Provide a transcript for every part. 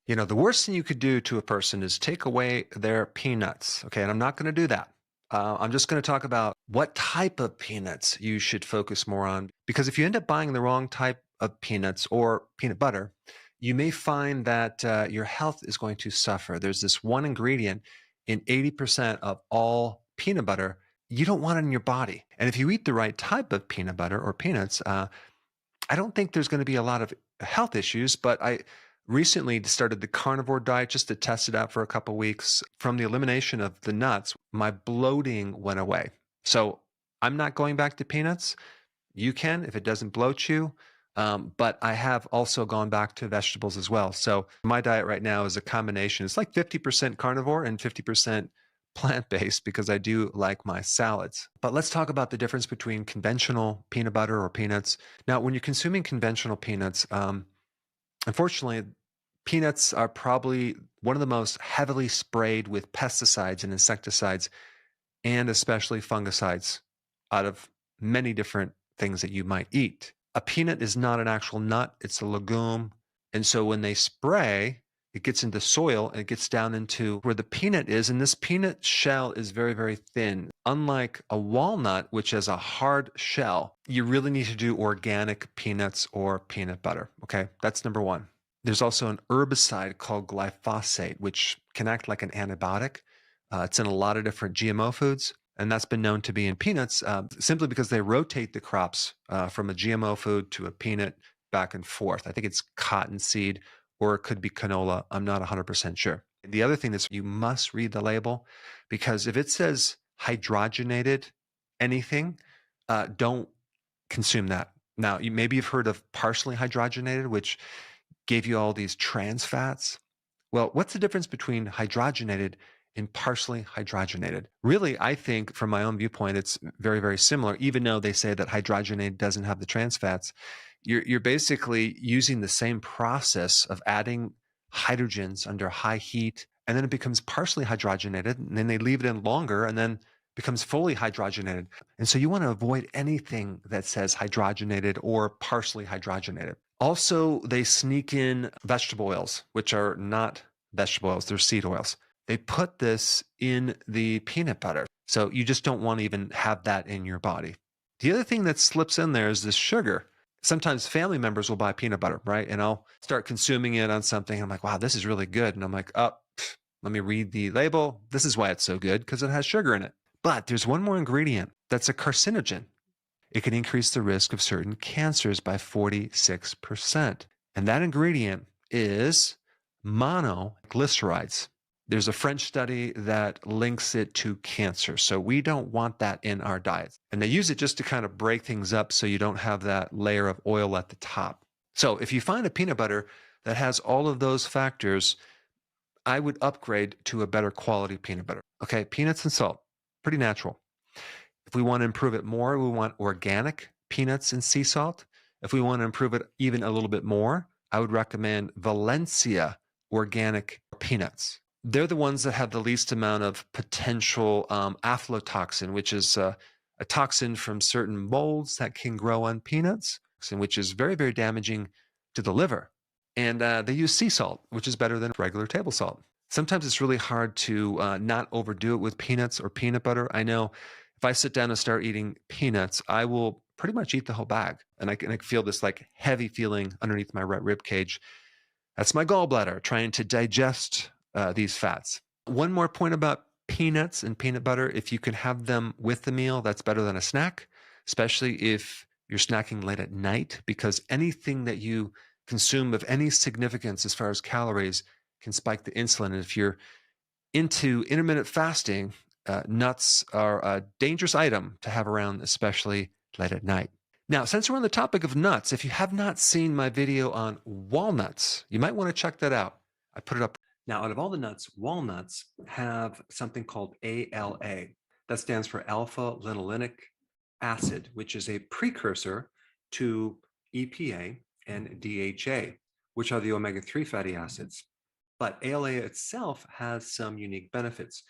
You know, the worst thing you could do to a person is take away their peanuts. Okay. And I'm not going to do that. I'm just going to talk about what type of peanuts you should focus more on. Because if you end up buying the wrong type of peanuts or peanut butter, you may find that your health is going to suffer. There's this one ingredient in 80% of all peanut butter. You don't want it in your body. And if you eat the right type of peanut butter or peanuts, I don't think there's going to be a lot of health issues, but I recently started the carnivore diet just to test it out for a couple of weeks. From the elimination of the nuts, my bloating went away. So I'm not going back to peanuts. You can if it doesn't bloat you. But I have also gone back to vegetables as well. So my diet right now is a combination. It's like 50% carnivore and 50% plant-based because I do like my salads. But let's talk about the difference between conventional peanut butter or peanuts. Now, when you're consuming conventional peanuts, unfortunately, peanuts are probably one of the most heavily sprayed with pesticides and insecticides, and especially fungicides out of many different things that you might eat. A peanut is not an actual nut, it's a legume. And so when they spray, it gets into soil and it gets down into where the peanut is. And this peanut shell is very, very thin. Unlike a walnut, which has a hard shell, you really need to do organic peanuts or peanut butter. Okay, that's number one. There's also an herbicide called glyphosate, which can act like an antibiotic. It's in a lot of different GMO foods. And that's been known to be in peanuts simply because they rotate the crops from a GMO food to a peanut back and forth. I think it's cottonseed or it could be canola. I'm not 100% sure. The other thing is you must read the label because if it says hydrogenated anything, don't consume that. Now, maybe you've heard of partially hydrogenated, which gave you all these trans fats. Well, what's the difference between hydrogenated and partially hydrogenated? Really, I think from my own viewpoint, it's very, very similar, even though they say that hydrogenated doesn't have the trans fats. You're basically using the same process of adding hydrogens under high heat, and then it becomes partially hydrogenated, and then they leave it in longer, and then becomes fully hydrogenated. And so you want to avoid anything that says hydrogenated or partially hydrogenated. Also, they sneak in vegetable oils, which are not vegetable oils, they're seed oils. They put this in the peanut butter. So you just don't want to even have that in your body. The other thing that slips in there is this sugar. Sometimes family members will buy peanut butter, right? And I'll start consuming it on something. I'm like, wow, this is really good. And I'm like, oh, let me read the label. This is why it's so good, because it has sugar in it. But there's one more ingredient that's a carcinogen. It can increase the risk of certain cancers by 46%. And that ingredient is monoglycerides. There's a French study that links it to cancer. So we don't want that in our diets. And they use it just to kind of break things up so you don't have that layer of oil at the top. So if you find a peanut butter that has all of those factors, I would upgrade to a better quality peanut butter. Okay, peanuts and salt, pretty natural. If we want to improve it more, we want organic peanuts and sea salt. If we want to improve it even a little bit more, I would recommend Valencia organic peanuts. They're the ones that have the least amount of potential aflatoxin, which is a toxin from certain molds that can grow on peanuts, which is very, very damaging to the liver. And they use sea salt, which is better than regular table salt. Sometimes it's really hard to not overdo it with peanuts or peanut butter. I know if I sit down and start eating peanuts, I will pretty much eat the whole bag. And I can feel this like heavy feeling underneath my right rib cage. That's my gallbladder trying to digest these fats. One more point about peanuts and peanut butter. If you can have them with the meal, that's better than a snack, especially if you're snacking late at night, because anything that you consume of any significance as far as calories can spike the insulin. And if you're into intermittent fasting, nuts are a dangerous item to have around, especially late at night. Now, since we're on the topic of nuts, if you have not seen my video on walnuts, you might want to check that out. I put it up. Now, out of all the nuts, walnuts have something called ALA. That stands for alpha-linolenic acid, which is a precursor to EPA and DHA, which are the omega-3 fatty acids. But ALA itself has some unique benefits.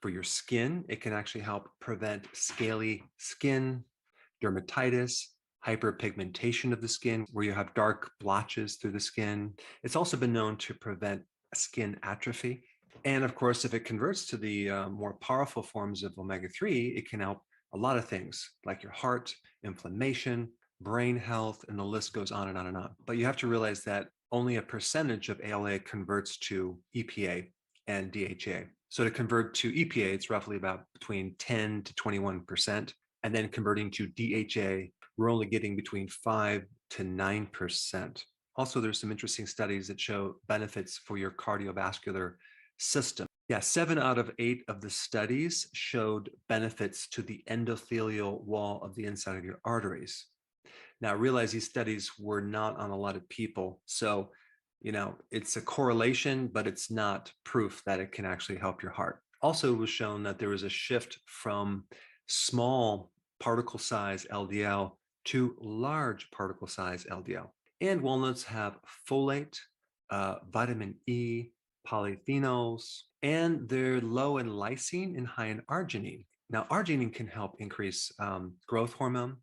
For your skin, it can actually help prevent scaly skin, dermatitis, hyperpigmentation of the skin, where you have dark blotches through the skin. It's also been known to prevent skin atrophy. And of course, if it converts to the more powerful forms of omega-3, it can help a lot of things like your heart, inflammation, brain health, and the list goes on and on and on. But you have to realize that only a percentage of ALA converts to EPA and DHA. So to convert to EPA, it's roughly about between 10 to 21%. And then converting to DHA, we're only getting between 5 to 9%. Also, there's some interesting studies that show benefits for your cardiovascular system. Yeah, 7 out of 8 of the studies showed benefits to the endothelial wall of the inside of your arteries. Now, realize these studies were not on a lot of people. So, it's a correlation, but it's not proof that it can actually help your heart. Also, it was shown that there was a shift from small particle size LDL to large particle size LDL. And walnuts have folate, vitamin E, polyphenols, and they're low in lysine and high in arginine. Now, arginine can help increase growth hormone.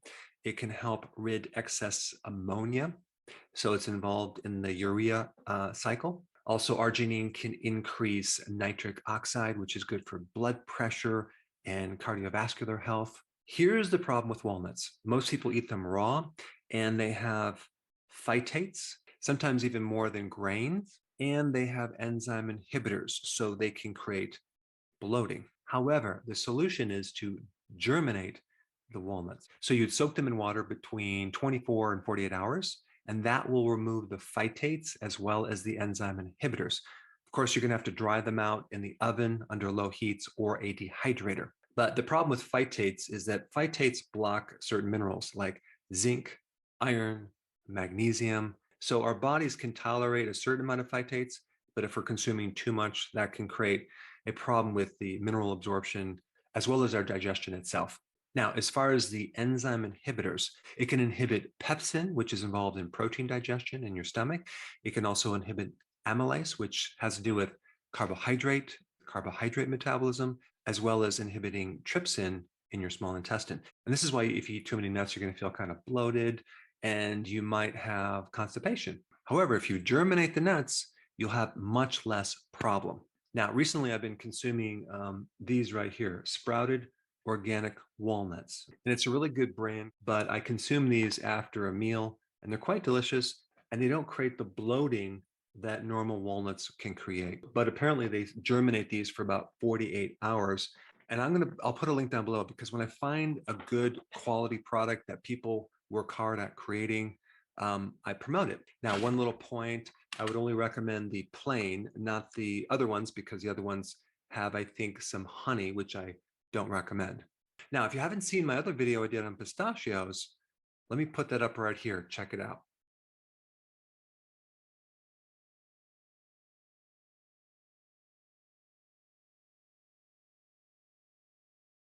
It can help rid excess ammonia. So it's involved in the urea cycle. Also, arginine can increase nitric oxide, which is good for blood pressure and cardiovascular health. Here's the problem with walnuts. Most people eat them raw, and they have phytates, sometimes even more than grains, and they have enzyme inhibitors, so they can create bloating. However, the solution is to germinate the walnuts. So you'd soak them in water between 24 and 48 hours, and that will remove the phytates as well as the enzyme inhibitors. Of course, you're going to have to dry them out in the oven under low heats or a dehydrator. But the problem with phytates is that phytates block certain minerals like zinc, iron, magnesium. So our bodies can tolerate a certain amount of phytates, but if we're consuming too much, that can create a problem with the mineral absorption as well as our digestion itself. Now, as far as the enzyme inhibitors, it can inhibit pepsin, which is involved in protein digestion in your stomach. It can also inhibit amylase, which has to do with carbohydrate metabolism, as well as inhibiting trypsin in your small intestine. And this is why if you eat too many nuts, you're going to feel kind of bloated and you might have constipation. However, if you germinate the nuts, you'll have much less problem. Now, recently I've been consuming these right here, sprouted organic walnuts. And it's a really good brand, but I consume these after a meal and they're quite delicious and they don't create the bloating that normal walnuts can create. But apparently they germinate these for about 48 hours. And I'll put a link down below because when I find a good quality product that people work hard at creating, I promote it. Now, one little point, I would only recommend the plain, not the other ones, because the other ones have, I think, some honey, which I don't recommend. Now, if you haven't seen my other video I did on pistachios, let me put that up right here. Check it out.